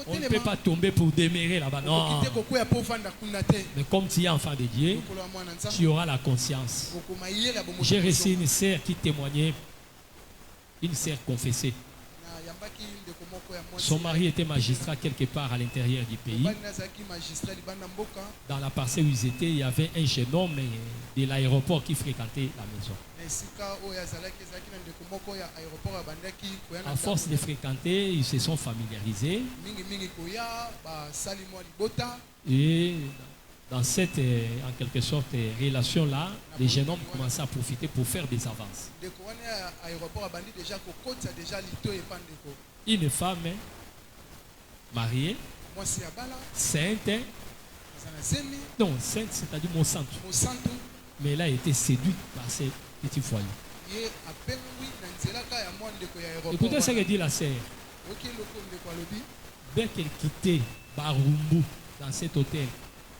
On ne peut pas tomber pour demeurer là-bas. Non. Mais comme tu es enfant de Dieu, tu auras la conscience. J'ai reçu une sœur qui témoignait, une sœur confessée. Son mari était magistrat quelque part à l'intérieur du pays. Dans la parcelle où ils étaient, il y avait un jeune homme de l'aéroport qui fréquentait la maison. À force de fréquenter, ils se sont familiarisés. Et dans cette, en quelque sorte, relation-là, les jeunes hommes commençaient à profiter pour faire des avances. Une femme mariée, sainte, non, sainte, c'est-à-dire mon centre. Mais elle a été séduite par ces petits foyers. Écoutez ce que dit la sœur. Dès qu'elle quittait Barumbu dans cet hôtel,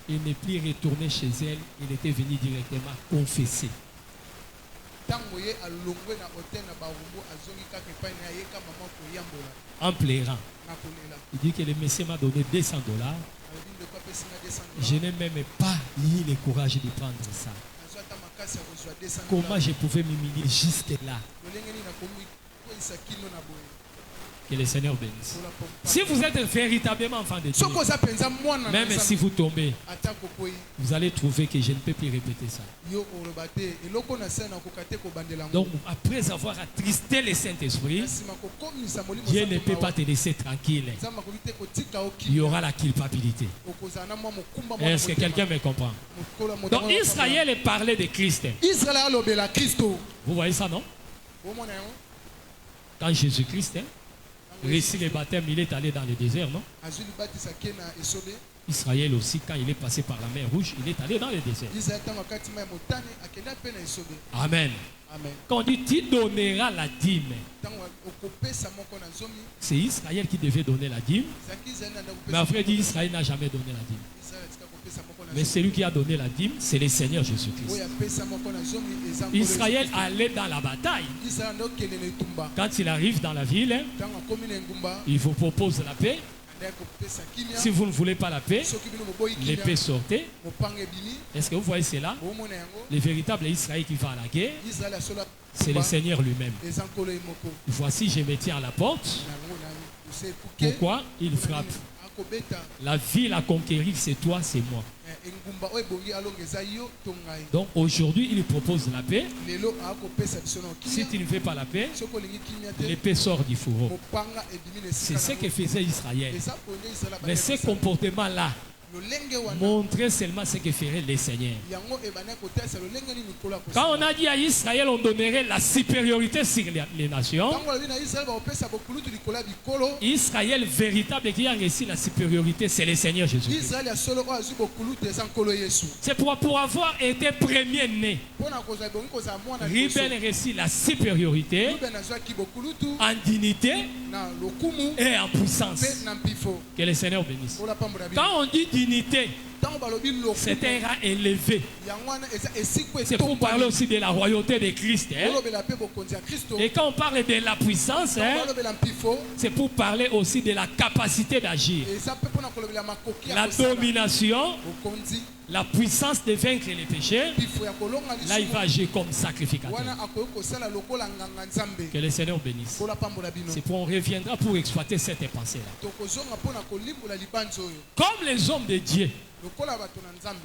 elle n'est plus retournée chez elle, elle était venue directement confesser. En pleurant. Il dit que le monsieur m'a donné $200. Je n'ai même pas eu le courage de prendre ça. Comment je pouvais m'humilier jusque là? Que le Seigneur bénisse. Si vous êtes véritablement enfant de Dieu, même si vous tombez, vous allez trouver que je ne peux plus répéter ça. Donc, après avoir attristé le Saint-Esprit, Dieu ne peut pas te laisser tranquille. Il y aura la culpabilité. Est-ce que quelqu'un me comprend? Donc, Israël est parlé de Christ. Vous voyez ça, non? Quand Jésus-Christ, réussi le baptême, il est allé dans le désert, non? Israël aussi, quand il est passé par la mer Rouge, il est allé dans le désert. Amen. Amen. Quand on dit tu donneras la dîme, c'est Israël qui devait donner la dîme. Mais après dit Israël n'a jamais donné la dîme. Mais celui qui a donné la dîme, c'est le Seigneur Jésus-Christ. Israël allait dans la bataille. Quand il arrive dans la ville, il vous propose la paix. Si vous ne voulez pas la paix, l'épée sortait. Est-ce que vous voyez cela? Le véritable Israël qui va à la guerre, c'est le Seigneur lui-même. Voici, je me tiens à la porte. Pourquoi il frappe? La ville à conquérir, c'est toi, c'est moi. Donc aujourd'hui, il propose la paix. Si tu ne fais pas la paix, l'épée sort du fourreau. C'est ce que faisait Israël. Mais ce comportement-là montrer seulement ce que ferait les seigneurs. Quand on a dit à Israël, on donnerait la supériorité sur les nations. Israël véritable qui a reçu la supériorité, c'est le Seigneur Jésus. C'est pour avoir été premier-né. Ruben reçut la supériorité en dignité et en puissance. Que le Seigneur bénisse. Quand on dit dignité, c'est un rang élevé. C'est pour parler aussi de la royauté de Christ. Et quand on parle de la puissance, c'est pour parler aussi de la capacité d'agir. La domination, la puissance de vaincre les péchés. Là, il va agir comme sacrificateur. Que le Seigneur bénisse. C'est pour on reviendra pour exploiter cette pensée-là. Comme les hommes de Dieu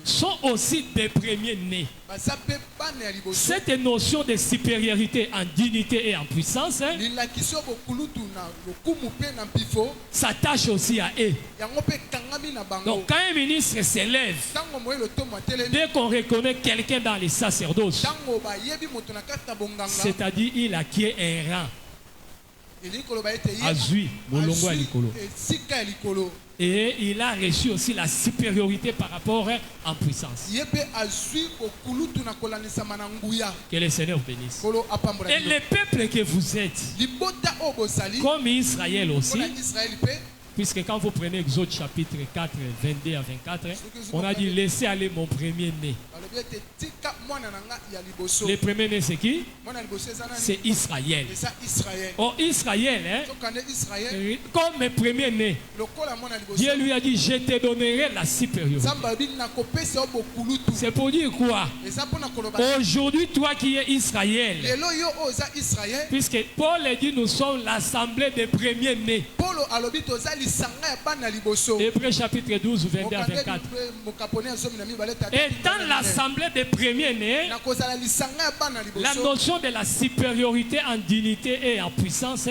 sont aussi des premiers-nés. Cette notion de supériorité en dignité et en puissance s'attache aussi à eux. Donc quand un ministre s'élève, dès qu'on reconnaît quelqu'un dans les sacerdoces, c'est-à-dire il acquiert un rang. Azui, Molongo Alikolo. Et il a reçu aussi la supériorité par rapport en puissance. Que le Seigneur bénisse. Et le peuple que vous êtes, comme Israël aussi, puisque quand vous prenez Exode chapitre 4, 22 à 24, on a dit laissez aller mon premier-né. Le premier-né c'est qui? C'est Israël. Oh Israël, comme premier-né, Dieu lui a dit je te donnerai la supériorité. C'est pour dire quoi? Aujourd'hui toi qui es Israël, puisque Paul dit nous sommes l'assemblée des premiers-nés. Hébreux chapitre 12, 22 à 24. Et dans l'assemblée des premiers-nés, la notion de la supériorité en dignité et en puissance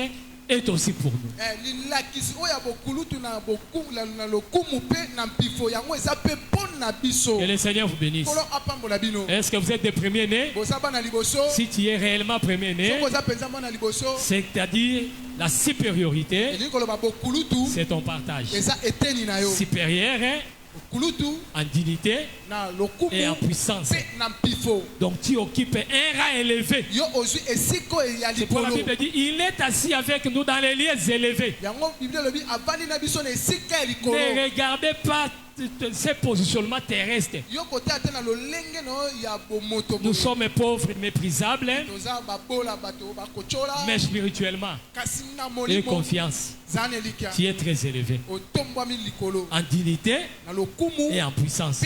est aussi pour nous. Que le Seigneur vous bénisse. Est-ce que vous êtes des premiers-nés? Si tu es réellement premier-né, c'est-à-dire la supériorité, c'est ton partage. Supérieur en dignité et en puissance. Donc tu occupes un rang élevé. C'est pour la Bible dit il est assis avec nous dans les lieux élevés. Ne regardez pas ces positionnements terrestres. Nous sommes pauvres, méprisables, mais spirituellement, et confiance, qui est très élevé. En dignité et en puissance.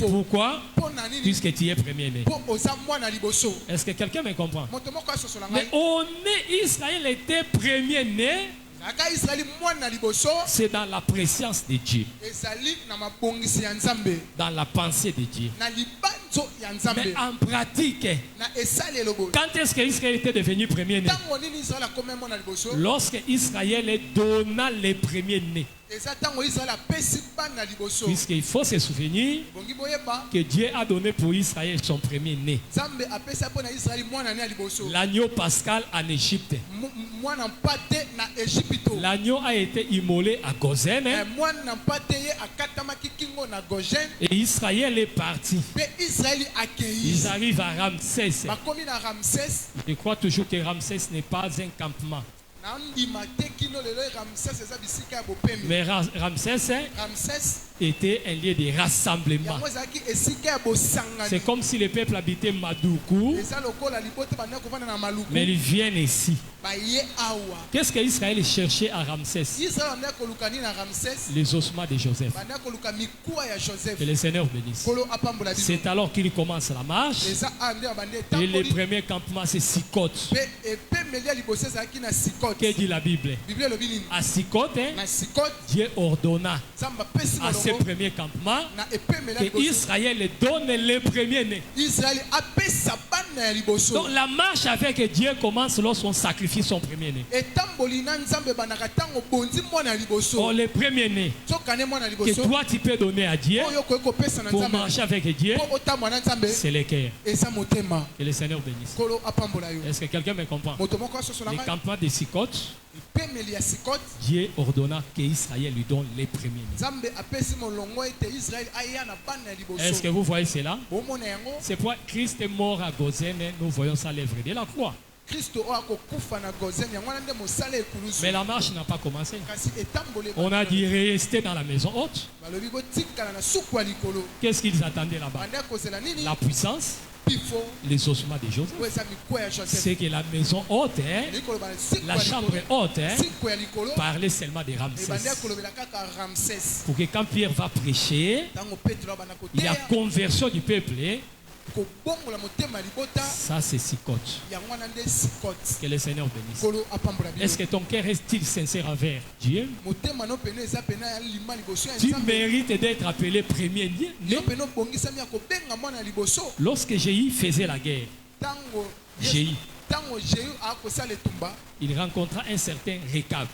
Pourquoi? Puisque tu es premier-né. Est-ce que quelqu'un me comprend? Mais au nez, Israël était premier-né. C'est dans la présence de Dieu, dans la pensée de Dieu. Mais en pratique, quand est-ce qu'Israël était devenu premier-né? Lorsque Israël donna les premiers-nés. Puisqu'il faut se souvenir que Dieu a donné pour Israël son premier-né. L'agneau pascal en Égypte. L'agneau a été immolé à Gozen. Et Israël est parti. Ils arrivent à Ramsès. Je crois toujours que Ramsès n'est pas un campement. Mais Ramsès était un lieu de rassemblement. C'est comme si le peuple habitait Madoukou, mais ils viennent ici. Qu'est-ce qu'Israël cherchait à Ramsès? Les ossements de Joseph. Que le Seigneur bénisse. C'est alors qu'il commence la marche. Et le premier campement, c'est Sikot. Que dit la Bible? À Sikot, Dieu ordonna à ce premier campement que Israël donne le premier-né. Donc la marche avec Dieu commence lorsqu'on sacrifie son premier-né. Oh, le premier-né que toi tu peux donner à Dieu pour marcher avec Dieu, c'est le cœur. Que le Seigneur bénisse. Est-ce que quelqu'un me comprend? Le campement de Sikot, Dieu ordonna qu'Israël lui donne les premiers-nés. Est-ce que vous voyez cela? C'est pourquoi Christ est mort à Gozen. Nous voyons ça à l'œuvre de la croix. Mais la marche n'a pas commencé. On a dit rester dans la maison haute. Qu'est-ce qu'ils attendaient là-bas? La puissance, les ossements de Joseph. C'est que la maison haute, la chambre haute, parlait seulement de Ramsès. Pour que quand Pierre va prêcher, il y a conversion du peuple. Ça c'est Sikot. Que le Seigneur bénisse. Est-ce que ton cœur est-il sincère envers Dieu? Tu mérites d'être appelé premier-né. Lorsque Jéhu faisait la guerre, il rencontra un certain Rekab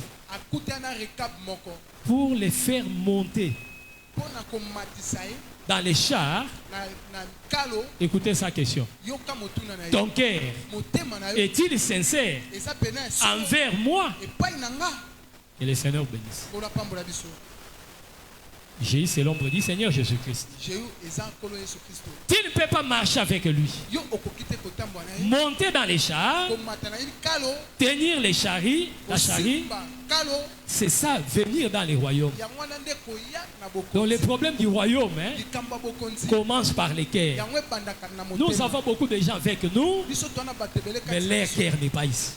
pour les faire monter dans les chars. Écoutez sa question. Ton cœur est-il sincère envers moi? Que le Seigneur bénisse. Jéhu, c'est l'ombre du Seigneur Jésus-Christ. Tu ne peux pas marcher avec lui. Monter dans les chars, tenir les chariots, la charrie, c'est ça, venir dans les royaumes. Donc les problèmes du royaume commencent par les cœurs. Nous avons beaucoup de gens avec nous, mais leur cœur n'est pas ici.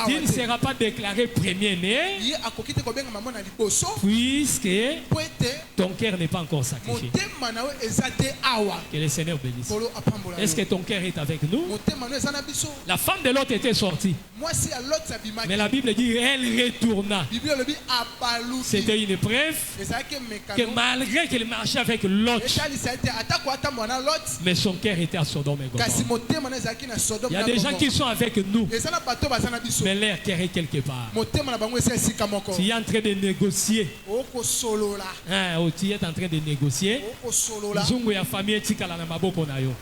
Il ne sera pas déclaré premier-né, puisque ton cœur n'est pas encore sacrifié. Que le Seigneur bénisse. Est-ce que ton cœur est avec nous? La femme de Lot était sortie. Mais la Bible dit elle retourna. C'était une preuve que malgré qu'elle marchait avec Lot, mais son cœur était à Sodome et Gomorrhe. Il y a des gens qui sont avec nous, mais leur cœur est quelque part. Tu es en train de négocier. Tu es en train de négocier. Zungu ya famille tikala na maboko na yo.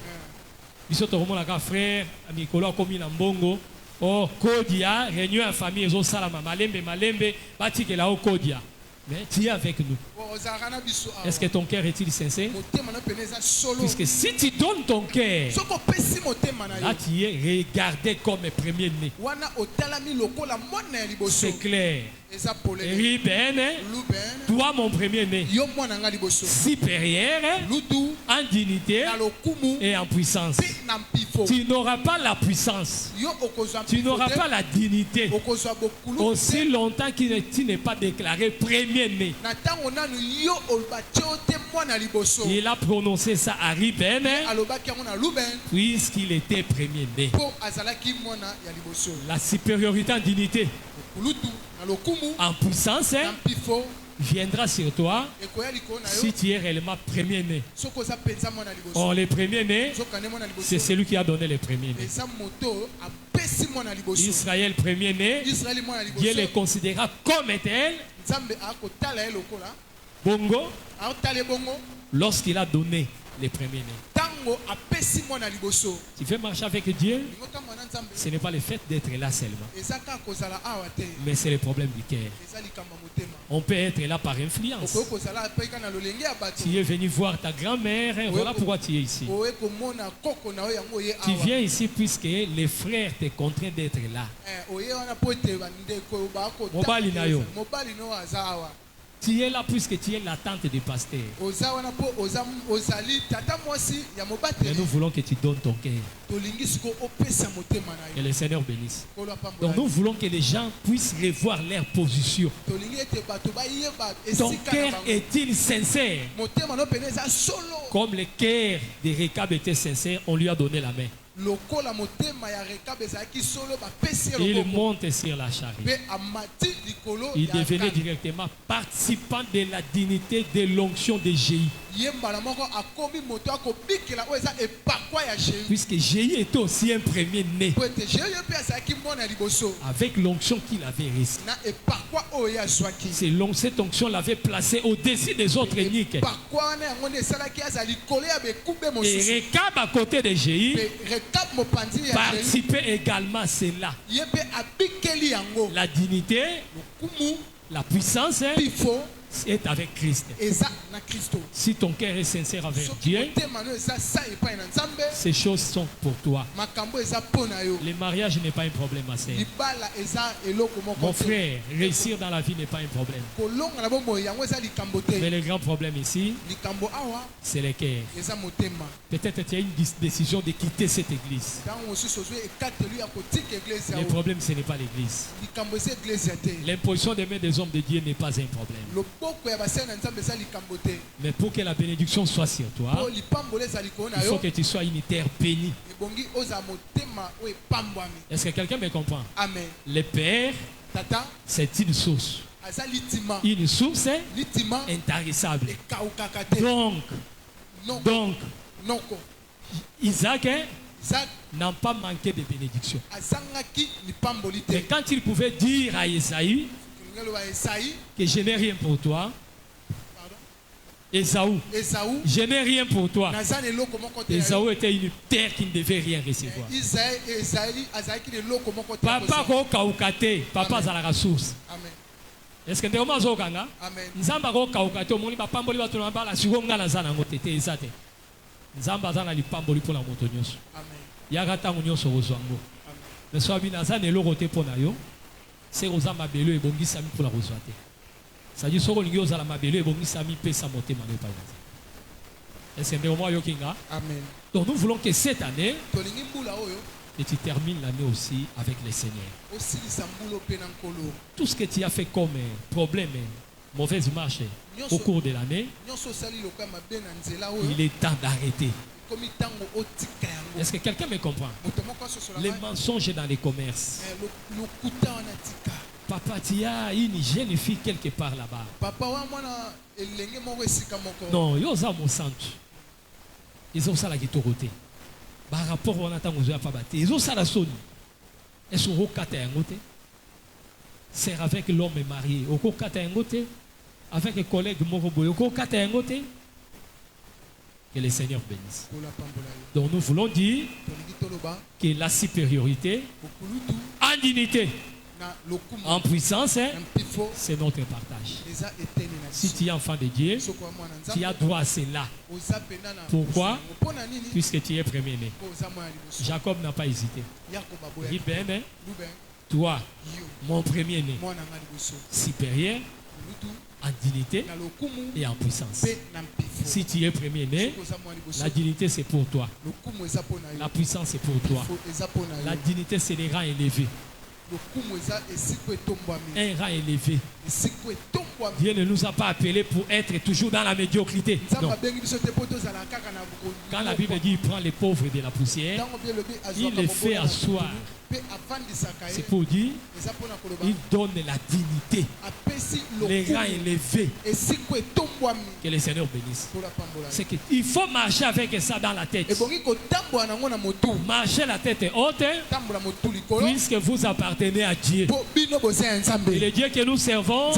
Biso to komona ka frère Nicolas komi na mbongo. Oh kodia réunion en famille zo salama malembe batikela o kodia. Mais tu es avec nous. Est-ce que ton cœur est-il sincère? Puisque si tu donnes ton cœur, là tu es regardé comme premier-né. C'est clair. Ruben, toi mon premier-né, supérieur en dignité et en puissance. Tu n'auras pas la puissance, tu n'auras pas la dignité aussi longtemps que tu n'es pas déclaré premier-né. Il a prononcé ça à Ruben puisqu'il était premier-né. La supériorité en dignité, en puissance, viendra sur toi si tu es réellement premier-né. Or, le premier-né, c'est celui qui a donné le premier-né. Israël premier-né, Dieu le considéra comme tel Bongo, lorsqu'il a donné les premiers-nés. Tu veux marcher avec Dieu, ce n'est pas le fait d'être là seulement, mais c'est le problème du cœur. On peut être là par influence. Tu es venu voir ta grand-mère, voilà pourquoi tu es ici. Tu viens ici puisque les frères te contraignent d'être là. Tu es là puisque tu es la tante du pasteur. Et nous voulons que tu donnes ton cœur. Que le Seigneur bénisse. Donc nous voulons que les gens puissent revoir leur position. Ton cœur est-il sincère? Comme le cœur de Rekab était sincère, on lui a donné la main. Il monte sur la charrue. Il devenait directement participant de la dignité de l'onction de Jéhu. Puisque Jéhu était aussi un premier-né avec l'onction qu'il avait reçue. Cette onction l'avait placé au-dessus des autres uniques. Et Rekab à côté de Jéhu participait également à cela. La dignité, la puissance est avec Christ. Si ton cœur est sincère avec Dieu, ces choses sont pour toi. Le mariage n'est pas un problème à faire. Mon frère, réussir dans la vie n'est pas un problème. Mais le grand problème ici, c'est le cœur. Peut-être tu as une décision de quitter cette église. Le problème, ce n'est pas l'église. L'imposition des mains des hommes de Dieu n'est pas un problème. Mais pour que la bénédiction soit sur toi, il faut que tu sois une terre bénie. Est-ce que quelqu'un me comprend? Amen. Le Père, c'est une source. Une source intarissable. Donc, Isaac n'a pas manqué de bénédiction. Mais quand il pouvait dire à Esaü que je n'ai rien pour toi, Ésaü, je n'ai rien pour toi. Ésaü était une terre qui ne devait rien recevoir. Papa ko kaukate, papa za la ressource. Est-ce que ndeko mazokanga? Nzamba ko kaukate omoni ba pamboli ba tuna ba la sigonga na zana ngotete ezate. Nzamba zana lipamboli pour la moto nyonso. Amen. Yaka tango nyonso ozwango. Le sobi na zana eloko te pona yo. C'est aux amabelo et bongisami pour la resoiter. Ça dit soko lingi ozala mabelo et bongisami pesa moté mane pa. Est-ce que moi yokinga? Amen. Donc nous voulons que cette année que tu termines l'année aussi avec le Seigneur. Tout ce que tu as fait comme problème, mauvaise marche au cours de l'année, il est temps d'arrêter. Est-ce que quelqu'un me comprend? Les mensonges dans les commerces. Papa, tu as une jeune fille quelque part là-bas. Non, ils ont mon centre. Ils ont ça la guitare. Par rapport à Nathan, ils ont ça la sonne. Est-ce qu'on c'est avec l'homme marié. Avec un collègue Moroboy. Que le Seigneur bénisse. Donc nous voulons dire que la supériorité en dignité, en puissance, c'est notre partage. Si tu es enfant de Dieu, tu as droit à cela. Pourquoi? Puisque tu es premier-né. Jacob n'a pas hésité. Ruben, toi, mon premier-né, supérieur en dignité et en puissance. Si tu es premier-né, la dignité c'est pour toi. La puissance c'est pour toi. La dignité c'est les rangs élevés. Un rang élevé. Dieu ne nous a pas appelés pour être toujours dans la médiocrité. Non. Quand la Bible dit il prend les pauvres de la poussière, il les fait asseoir. C'est pour dire il donne la dignité les rangs élevés. Que le Seigneur bénisse. C'est qu'il faut marcher avec ça dans la tête. Marcher la tête haute, puisque vous appartenez à Dieu. Et le Dieu que nous servons,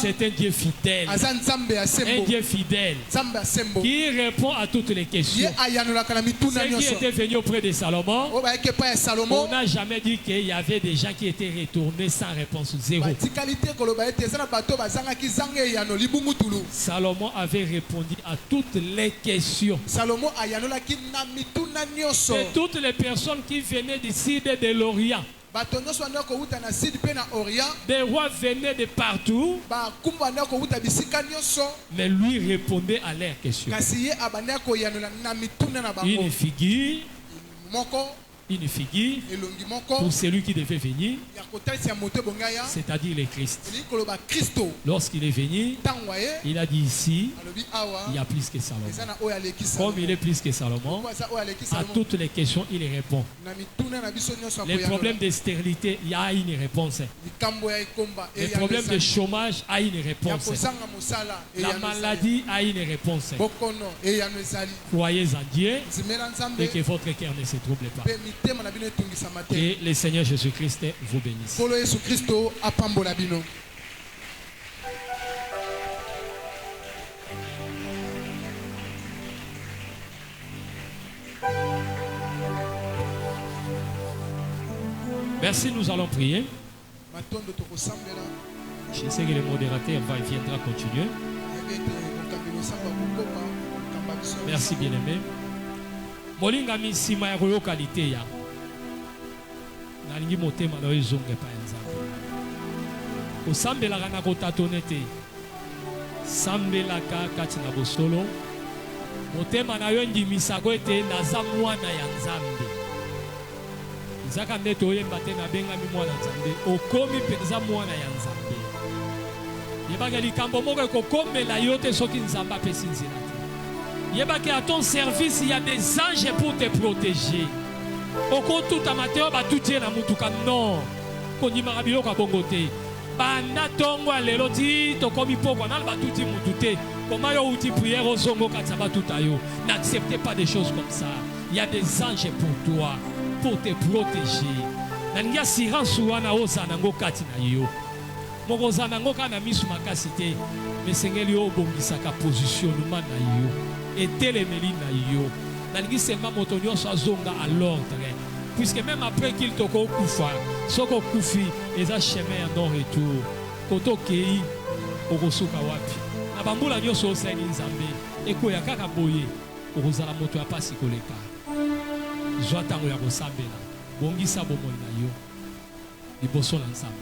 c'est un Dieu fidèle. Un Dieu fidèle qui répond à toutes les questions. Ceux qui étaient venus auprès de Salomon, on n'a jamais dit qu'il y avait des gens qui étaient retournés sans réponse, zéro. Salomon avait répondu à toutes les questions. Et toutes les personnes qui venaient d'ici de l'Orient, des rois venaient de partout, mais lui répondait à leurs questions. Une figure pour celui qui devait venir, c'est-à-dire le Christ. Lorsqu'il est venu, il a dit ici, il y a plus que Salomon. Comme il est plus que Salomon, à toutes les questions, il répond. Les problèmes de stérilité, il y a une réponse. Les problèmes de chômage, a une réponse. La maladie a une réponse. Croyez en Dieu et que votre cœur ne se trouble pas. Que le Seigneur Jésus-Christ vous bénisse. Merci, nous allons prier. Je sais que le modérateur viendra continuer. Merci, bien-aimé. Molinga misima ya qualité ya. Nalingi motema na ezonge pa nzambe. Osambela kana kotatone te. Sambela kati na bosolo. Motema na yo ndimisa ko ete naza mwana ya nzambe. Nzaka ndeto oyemba te na benga mi mwana nzambe. Okomi penza mwana ya nzambe. Yebaka likambo moko ekokomela yo te soki nzamba pesi nzela te. Yebaka à ton service il y a des anges pour te protéger. Oko tout amateur ba tout na mutuka non. Kondi marabilo ka bongote. Bana tongo lelo ti to komi poko na ba tout mutute. Comment yo uti prière au zongo katsaba tout ayo. N'acceptez pas des choses comme ça. Il y a des anges pour toi pour te protéger. Nangia assurance wana osana ngo kati na yo. Moko zana ngo kana misu makasi te. Mais sengeli yo bongisaka positionnement na yo. Et téléméline na yo. Nalingi seulement motonyo sa zonga à l'ordre. Puisque même après qu'il toko kufa, soko kufi, eza chemin en non-retour. Koto kei, okosuka wapi. Na bambula nyoso oseni nzambe. Eko ya kaka boye, okozala moto ya pasi koleka. Zwa tango ya kosambela. Bongisa bomoi na yo. Liboso na nzambe.